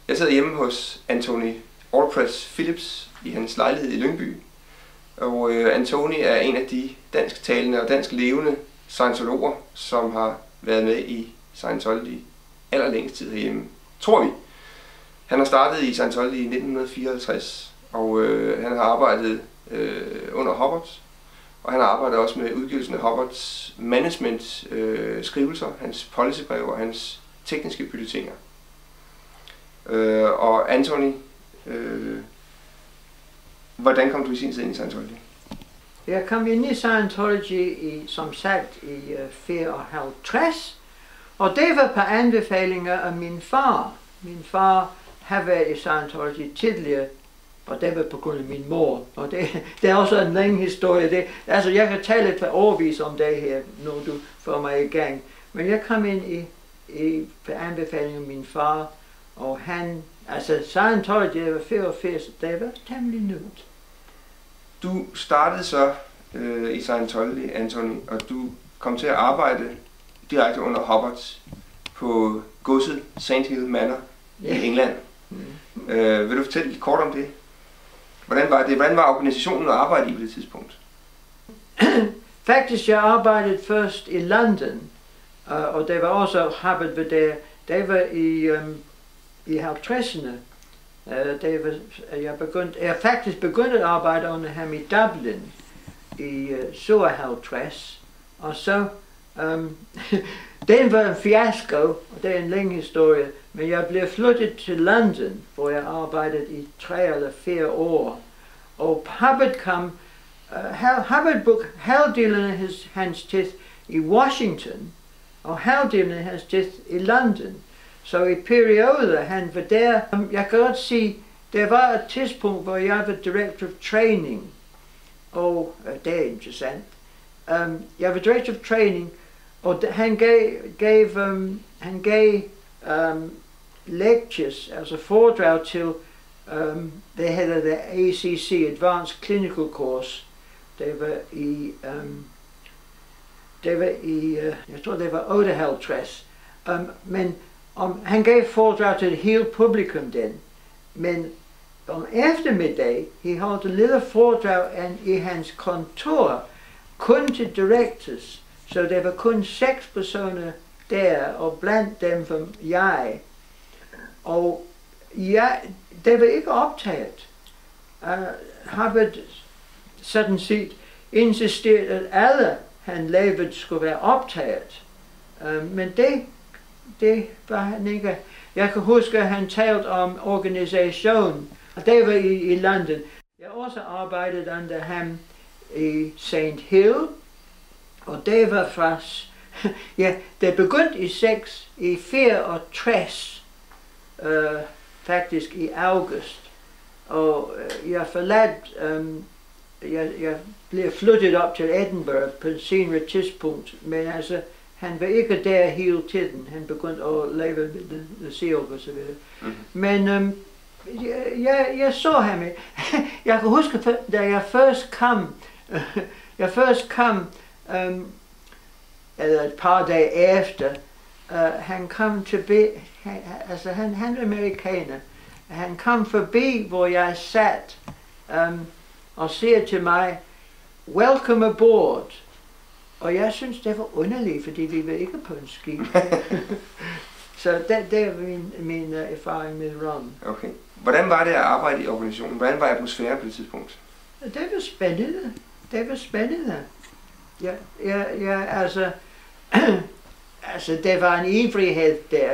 Jeg sidder hjemme hos Antony Allpress Philips i hans lejlighed i Lyngby. Og Antony er en af de dansktalende og dansk levende scientologer, som har været med i Scientology allerlængst tid herhjemme, tror vi. Han har startet i Scientology i 1954, og han har arbejdet under Hubbard, og han har arbejdet også med udgivelsen af Hubbards management skrivelser, hans policybrev og hans tekniske bulletiner. Og Antony, hvordan kom du i sin tid ind i Scientology? Jeg kom ind i Scientology som sagt i 54, og det var på anbefalinger af min far. Min far har været i Scientology tidligere, og det var på grund af min mor. Og det er også en lang historie. Altså, jeg kan tale et par overvis om det her, når du får mig i gang. Men jeg kom ind på anbefaling af min far, og han, altså Scientology var 84, det var temmelig nyt. Du startede så i Scientology, Antony, og du kom til at arbejde direkte under Hubbard på godset St. Hill Manor i England. Vil du fortælle lidt kort om det? Hvordan var det? Hvordan var organisationen at arbejde i på det tidspunkt? Faktisk, jeg arbejdede først i London, og det var også Hubbard ved det. Det var i 50'erne. Jeg faktisk begyndte at arbejde under ham i Dublin i 57, og så den var en fiasko, og det er en lang historie, men jeg blev flyttet til London, hvor jeg arbejdede i 3 eller 4 år, og Hubbard kom, Hubbard brugte halvdelen af hans tid i Washington, og halvdelen af hans tid i London. Så i perioder han var der, jeg kan godt sige, der var et tidspunkt, hvor jeg var Director of Training, og det er interessant. Jeg var Director of Training, og han gav lectures, altså foredrag til, det hedder det ACC, Advanced Clinical Course. Det var i, jeg tror det var 58, men han gav foredrag til hele publikum den, men om eftermiddag, han holdt et lille foredrag i hans kontor, kun til directors, så der var kun 6 personer der, og blandt dem var jeg. Og det var ikke optaget. Hubbard sådan set insisterede, at alle han lavede skulle være optaget. Men det var han ikke. Jeg kan huske, at han talte om organisation. Det var i London. Jeg også arbejdede under ham i St. Hill, og det var fra, ja, det begyndte i 64, faktisk i august, og jeg jeg blev flyttet op til Edinburgh på et senere tidspunkt, men altså, han var ikke der hele tiden. Han begyndte at lave the seal og så videre. Men jeg så ham. Jeg kan huske, da jeg først kom, eller et par dage efter, han kom tilbage, altså han er amerikaner. Han kom forbi, hvor jeg sat, og siger til mig, "Welcome aboard." Og jeg synes, det var underligt, fordi vi var ikke på en skib. Så det er min erfaring med Ron. Okay. Hvordan var det at arbejde i organisationen? Hvordan var atmosfæren på det tidspunkt? Det var spændende. Det var spændende. Altså, det var en ivrighed der.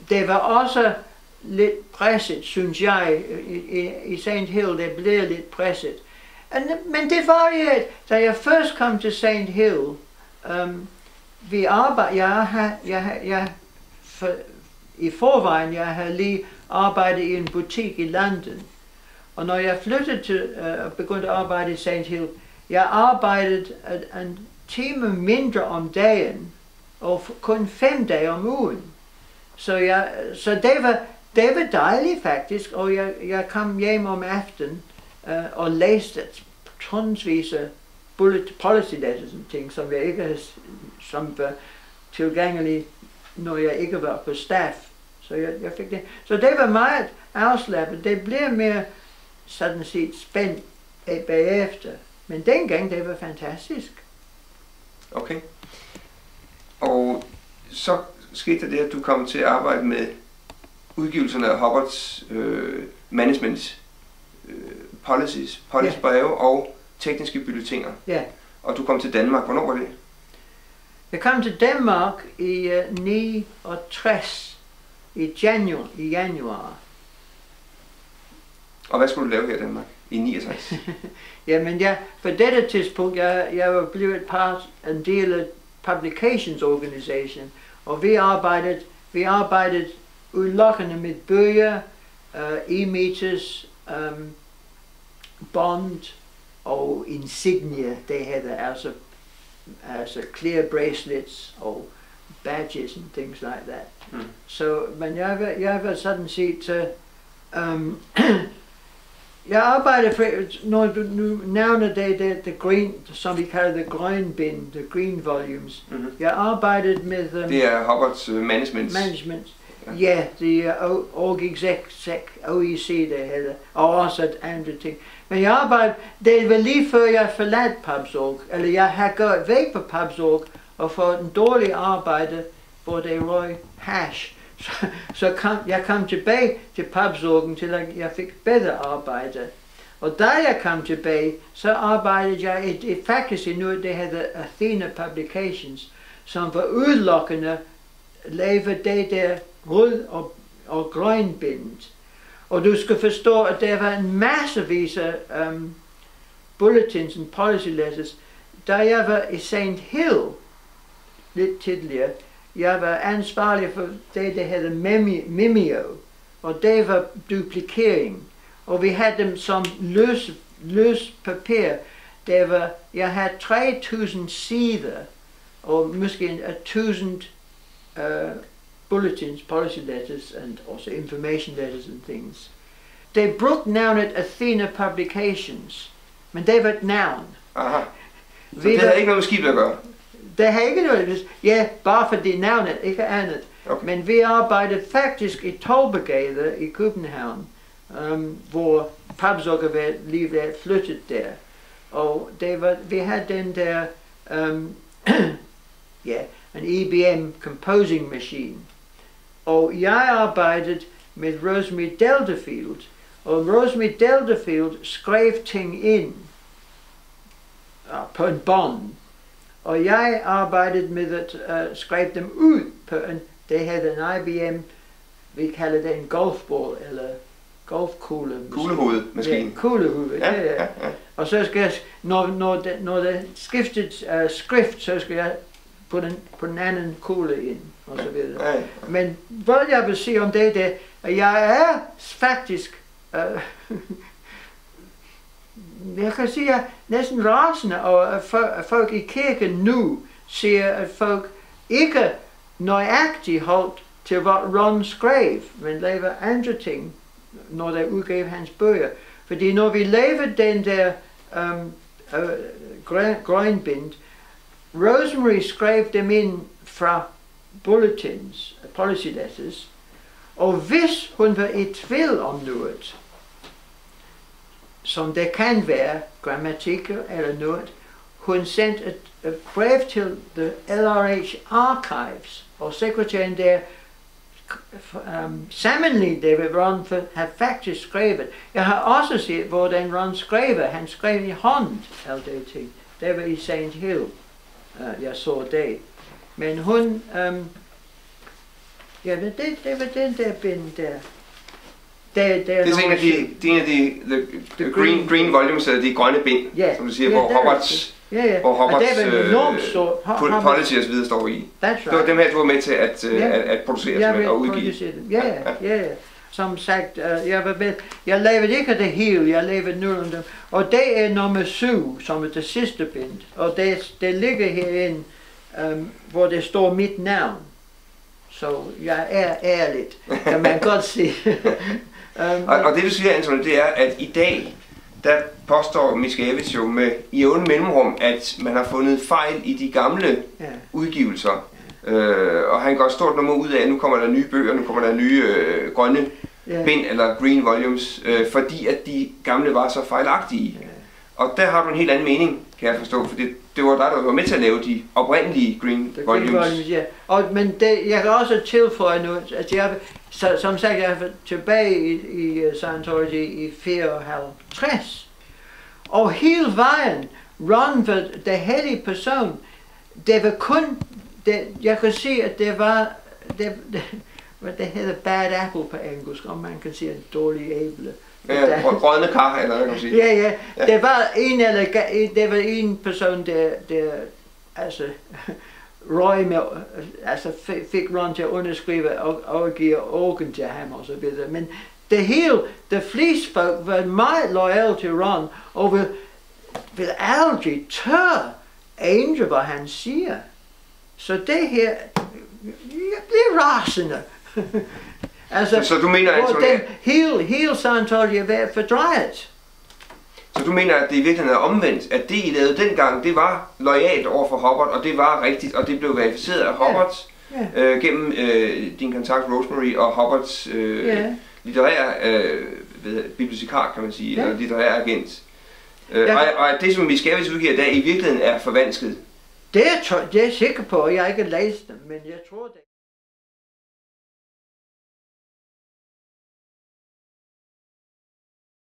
Det var også lidt presset, synes jeg. I St. Hill, det blev lidt presset. Men det var jo, da jeg først kom til St. Hill, vi arbejdede, i forvejen, jeg havde lige arbejdet i en butik i London. Og når jeg flyttede til og begyndte at arbejde i St. Hill, jeg arbejdede en time mindre om dagen, og kun 5 dage om ugen. Så det var dejligt faktisk, og jeg kom hjem om aftenen og læste tonsvis af policy letters og ting, som var tilgængelige, når jeg ikke var på staff. Så jeg fik det. Så det var meget afslappet. Det blev mere sådan set spændt bagefter. Men dengang, det var fantastisk. Okay. Og så skete det, at du kom til at arbejde med udgivelserne af Hubbards management policies, policybreve og tekniske bulletiner. Ja. Og du kom til Danmark. Hvornår var det? Jeg kom til Danmark i 69 i januar. Og hvad skulle du lave her i Danmark i 69? Jamen på dette tidspunkt, jeg var blevet en del af Publications Organization, og vi arbejdede udelukkende med bøger, e-meters, bond og insignia, det hedder altså clear bracelets og badges and things like that. Mm. Så, men jeg var sådan set, jeg arbejder for, når du nu nævner det, the green, som vi kalder the green bin, the green volumes. Mm-hmm. Jeg arbejdede med det er Hubbards management. Ja, det er org exec, OEC det hedder, og også andre ting. Men jeg arbejdede, det var lige før jeg forlod Pubsorg, eller jeg havde gået væk fra Pubsorg og fået en dårlig arbejde, hvor det røg hash. Så jeg kom tilbage til Pubsorgen, til at jeg fik bedre arbejde. Og da jeg kom tilbage, så arbejdede jeg faktisk i noget, det hedder Athena Publications, som var udelukkende lavede det der rød og grønbindet. Og du skal forstå, at der var en massevis af bulletins og policy letters. Da jeg var i St. Hill lidt tidligere, jeg var ansvarlig for det, der hedder Mimeo, og det var duplikering. Og vi havde dem som løs papir. Jeg havde 3000 sider, og måske 1000 bulletins, policy letters, and also information letters and things. They brugte navnet Athena Publications, men det var et navn. Aha. Så det havde ikke noget med skibet at gøre? Det har ikke noget, ja, bare fordi navnet, ikke andet. Okay. Men vi arbejdede faktisk i Torvegade i København, hvor Pubsorg var lige været flyttet der. Og vi havde den der, en IBM composing machine. Og jeg arbejdede med Rosemary Delderfield, og Rosemary Delderfield skrev ting ind på en bånd. Og jeg arbejdede med at skrive dem ud på det hedder en IBM, vi kalder det en golfball, eller golfkugle. Kuglehovedmaskine. Ja, kuglehoved, ja. Og så skal jeg, når det skiftet skrift, så skal jeg på den anden kugle ind, og så videre. Ja. Men hvad jeg vil sige om det, at jeg er faktisk, jeg kan sige, at næsten rasende, og at folk i kirken nu siger, at folk ikke nøjagtigt holdt til hvad Ron skrev, men laver andre ting, når der udgav hans bøger. Fordi når vi laver den der grønbind, Rosemary skrev dem ind fra bulletins, policy letters, og hvis hun var i tvivl om noget, som det kan være, grammatikker eller noget, hun sendte et brev til the LRH Archives, og sekretæren der sammenlignede det, hvad Ron havde faktisk skrevet. Jeg har også set, hvordan Ron skrev. Han skrev i hånd, LDT. Det var i St. Hill, jeg så det. Men hun, det var den der bind der. Det er en af de green volumes, de grønne bind, som du siger, hvor Hubbards policy og så videre står i. Det var dem her, du var med til at producere og udgive. Ja. Som sagt, jeg lavede ikke det hele, jeg lavede nogle af dem. Og det er nummer 7, som er det sidste bind. Og det ligger herinde, hvor det står mit navn. Så jeg er ærligt, kan man godt sige. Og det du siger, Anthony, det er, at i dag, der påstår Miscavige jo med jævne mellemrum, at man har fundet fejl i de gamle udgivelser. Og han går stort nummer ud af, at nu kommer der nye bøger, nu kommer der nye grønne bind, eller green volumes, fordi at de gamle var så fejlagtige. Og der har du en helt anden mening, kan jeg forstå, for det var dig, der var med til at lave de oprindelige green volumes. Ja. Men jeg kan også tilføje nu, at jeg, som sagt, jeg er tilbage i Scientology i 54. Og hele vejen, Ron var den hellige person. Det var kun, jeg kan se, at det var, hvad det hedder bad apple på engelsk, om man kan sige en dårlig æble. Ja, rådne kar, eller hvad kan man sige. Ja. Det var en person, der altså røg med, altså fik Ron til at underskrive og give organ til ham og så videre. Men det hele, de fleste folk var meget loyale til Ron, og vil aldrig tør ændre, hvad han siger. Så det her, jeg bliver rasende. Altså, så du mener, at hele Scientology er ved at fordrejet. Så du mener, at det i virkeligheden er omvendt, at det I lavede dengang, det var loyalt over for Hubbard, og det var rigtigt, og det blev verificeret af Hubbard gennem din kontakt Rosemary og Hubbards litterære bibliotekar, kan man sige, eller litterære agent. Og at det, som Miscavige udgiver i dag, i virkeligheden er forvansket. Det er jeg sikker på, jeg ikke har læst dem, men jeg tror det.